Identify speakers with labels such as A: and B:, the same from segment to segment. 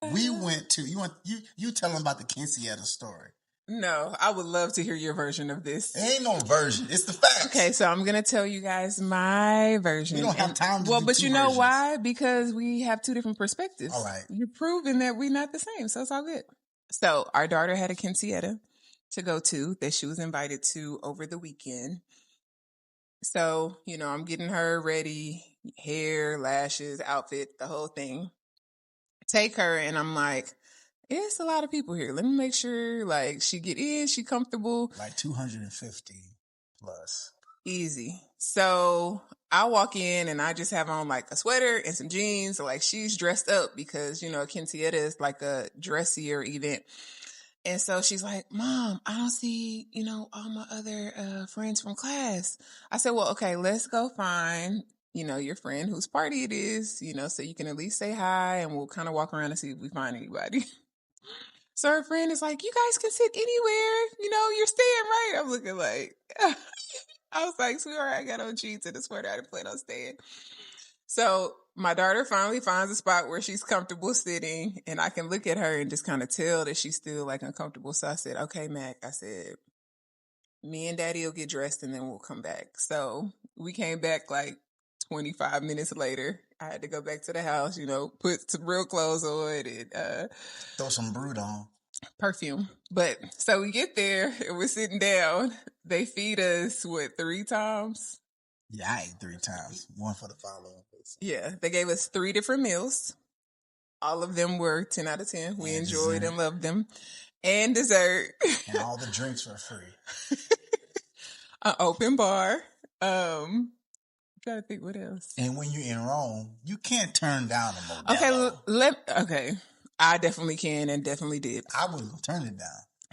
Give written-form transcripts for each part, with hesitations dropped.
A: We went to you tell them about the Quinceañera story.
B: No, I would love to hear your version of this.
A: It ain't no version. It's the facts.
B: Okay, so I'm gonna tell you guys my version.
A: We don't have time to do
B: but
A: two
B: you know
A: versions.
B: why? Because we have two different perspectives.
A: All right.
B: You're proving that we're not the same, so it's all good. So our daughter had a quinceañera to go to that she was invited to over the weekend. So, I'm getting her ready, hair, lashes, outfit, the whole thing. Take her, and I'm like, it's a lot of people here. Let me make sure, she get in, she comfortable.
A: Like 250 plus.
B: Easy. So I walk in and I just have on like a sweater and some jeans. So she's dressed up because, quinceañera is like a dressier event. And so she's like, Mom, I don't see, all my other friends from class. I said, well, okay, let's go find, your friend whose party it is, so you can at least say hi and we'll kind of walk around and see if we find anybody. So her friend is like, you guys can sit anywhere, you're staying right. I'm looking like, I was like, sweetheart, I got on jeans and a sweater. I didn't plan on staying. So my daughter finally finds a spot where she's comfortable sitting, and I can look at her and just kind of tell that she's still uncomfortable. So I said, okay, Mac, I said, me and Daddy will get dressed and then we'll come back. So we came back 25 minutes later. I had to go back to the house, put some real clothes on and
A: throw some brood on.
B: Perfume. But so we get there and we're sitting down. They feed us 3 times?
A: Yeah, I ate 3 times. One for the following.
B: Yeah, they gave us 3 different meals. All of them were 10 out of 10. We enjoyed and loved them. And dessert.
A: And all the drinks were free.
B: An open bar. I'm trying to think what else.
A: And when you're in Rome, you can't turn down a Modelo.
B: Okay. I definitely can and definitely did.
A: I wouldn't turn it down.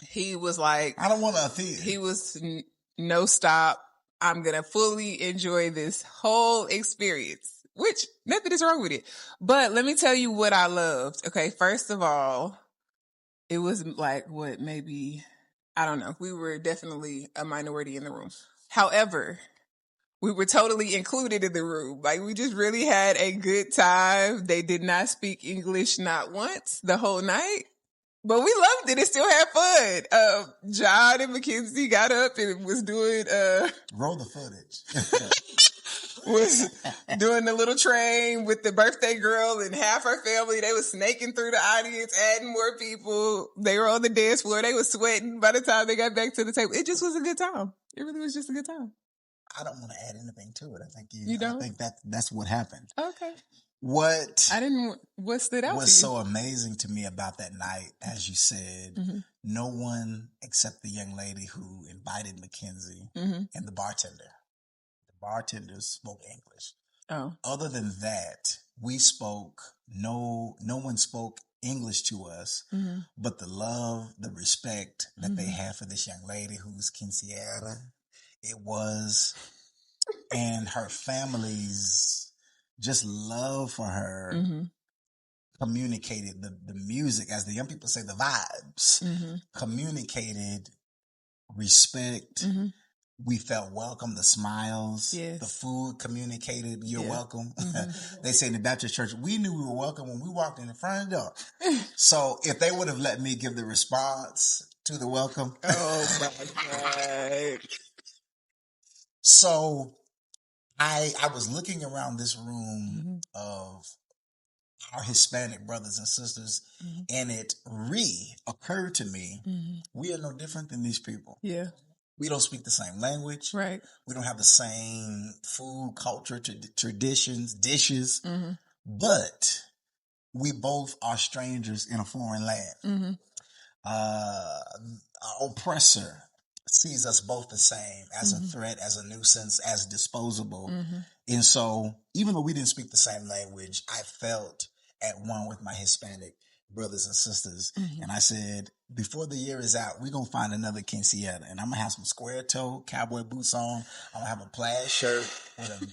B: He was like,
A: I don't want to offend.
B: He was no stop. I'm going to fully enjoy this whole experience, which nothing is wrong with it. But let me tell you what I loved. Okay. First of all, it was maybe, I don't know. We were definitely a minority in the room. However, we were totally included in the room. We just really had a good time. They did not speak English not once the whole night, but we loved it. It still had fun. John and Mackenzie got up and was doing,
A: roll the footage.
B: was doing the little train with the birthday girl and half her family. They was snaking through the audience, adding more people. They were on the dance floor. They was sweating by the time they got back to the table. It just was a good time. It really was just a good time.
A: I don't want to add anything to it. I think
B: you don't?
A: I think that's what happened.
B: Okay.
A: What
B: stood out
A: was so amazing to me about that night, as you said, no one except the young lady who invited Mackenzie and the bartender. The bartender spoke English.
B: Oh.
A: Other than that, we spoke, no one spoke English to us, but the love, the respect that they had for this young lady who's quinceañera, it was, and her family's just love for her communicated the music, as the young people say, the vibes, communicated respect. We felt welcome, the smiles, the food communicated, you're welcome. They say in the Baptist church, we knew we were welcome when we walked in the front door. So if they would have let me give the response to the welcome.
B: Oh my God.
A: So I was looking around this room of our Hispanic brothers and sisters, and it occurred to me, we are no different than these people.
B: Yeah.
A: We don't speak the same language.
B: Right.
A: We don't have the same food, culture, traditions, dishes, but we both are strangers in a foreign land. Our oppressor sees us both the same, as a threat, as a nuisance, as disposable. And so even though we didn't speak the same language, I felt at one with my Hispanic brothers and sisters. And I said, before the year is out, we're going to find another quinceañera. And I'm going to have some square toe cowboy boots on. I'm going to have a plaid shirt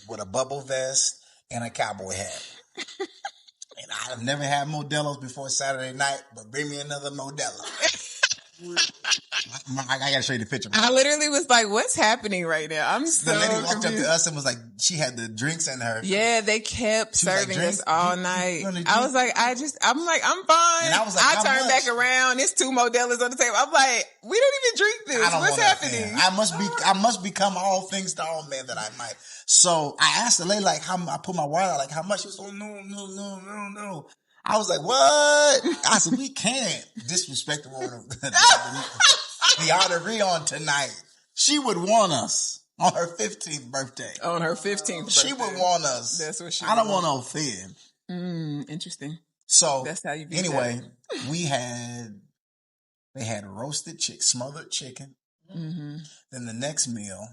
A: with a bubble vest and a cowboy hat. And I've never had Modelo's before Saturday night, but bring me another Modelo. I gotta show you the picture.
B: I literally was like, what's happening right now? I'm so
A: The lady walked
B: confused.
A: up to us and was like, she had the drinks in her.
B: Yeah, they kept serving us all night. I was like, I'm fine.
A: And I was like,
B: I turned back around. It's 2 Modelo's on the table. I'm like, we don't even drink this. What's happening?
A: I must become all things to all men that I might. So I asked the lady, like, I put my wallet out, like, how much? She was like, no. I was like, what? I said, we can't disrespect the woman, the honoree on tonight. She would want us on her 15th birthday.
B: On her 15th birthday.
A: She would want us.
B: That's what she
A: I don't want to offend.
B: Interesting.
A: So
B: that's how you
A: anyway, they had roasted smothered chicken. Mm-hmm. Then the next meal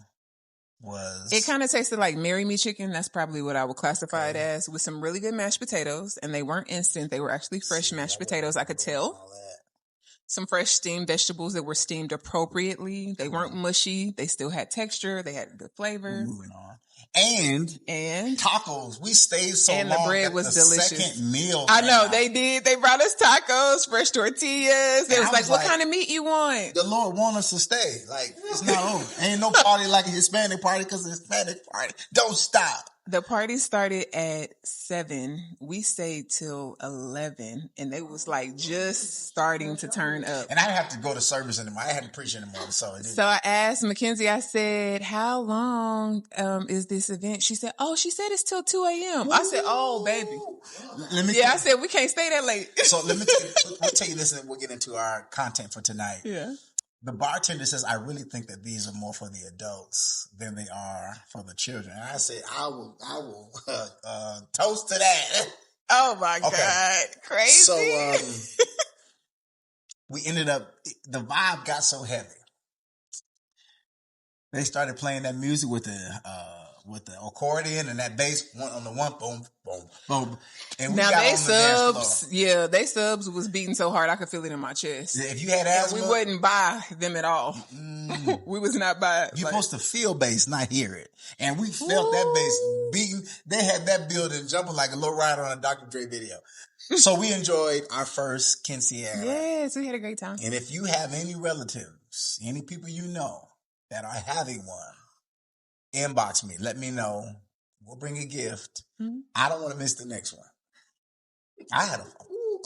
A: was...
B: It kind of tasted like Marry Me chicken. That's probably what I would classify it as, with some really good mashed potatoes. And they weren't instant. They were actually fresh mashed potatoes. I could tell. Some fresh steamed vegetables that were steamed appropriately. They weren't mushy. They still had texture. They had good flavor.
A: Moving on. And tacos. We stayed so long.
B: And the bread was delicious.
A: Second meal.
B: I know they did. They brought us tacos, fresh tortillas. They was like, what kind of meat you want?
A: The Lord want us to stay. Like, it's not over. Ain't no party like a Hispanic party, because the Hispanic party don't stop.
B: The party started at 7. We stayed till 11, and they was like just starting to turn up.
A: And I didn't have to go to service anymore. I had to preach anymore. So
B: I asked Mackenzie, I said, how long is this event? She said, it's till 2 a.m. I said, oh, baby. I said, we can't stay that late.
A: So we'll tell you this, and we'll get into our content for tonight.
B: Yeah.
A: The bartender says, I really think that these are more for the adults than they are for the children. And I said, I will toast to that.
B: Oh my God. Crazy.
A: So, we ended up, the vibe got so heavy. They started playing that music with the accordion and that bass on the one, boom, boom, boom. And we
B: now
A: got
B: they
A: on
B: subs,
A: the dance floor.
B: they subs was beating so hard I could feel it in my chest.
A: Yeah, if you had asthma,
B: we wouldn't buy them at all. We was not by.
A: You're supposed to feel bass, not hear it. And we felt that bass beating. They had that building jumping like a low rider on a Dr. Dre video. So we enjoyed our first Quinceañera.
B: Yes, we had a great time.
A: And if you have any relatives, any people you know that are having one, inbox me. Let me know. We'll bring a gift. Mm-hmm. I don't want to miss the next one. I had a...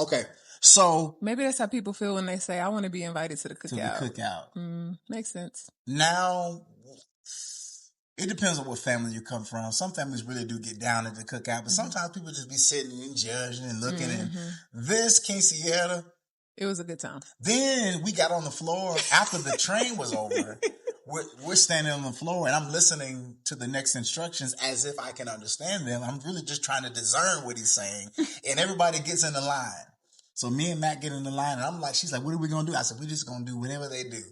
A: Okay. So...
B: Maybe that's how people feel when they say, I want to be invited to the cookout. Makes sense.
A: Now, it depends on what family you come from. Some families really do get down at the cookout, but sometimes people just be sitting and judging and looking. And this Quinceañera...
B: It was a good time.
A: Then we got on the floor after the train was over. We're standing on the floor and I'm listening to the next instructions as if I can understand them. I'm really just trying to discern what he's saying. And everybody gets in the line. So me and Matt get in the line and I'm like, she's like, what are we going to do? I said, we're just going to do whatever they do.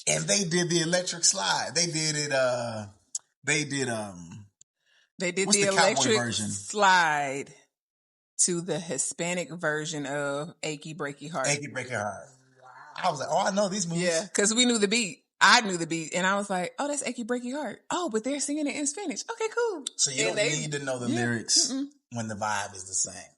A: And they did the electric slide. They did it, they did
B: the electric slide to the Hispanic version of Achy Breaky Heart.
A: Achy Breaky Heart. I was like, oh, I know these moves.
B: Yeah, because we knew the beat. I knew the beat, and I was like, oh, that's Achy Breaky Heart. Oh, but they're singing it in Spanish. Okay, cool.
A: So you don't need to know the lyrics when the vibe is the same.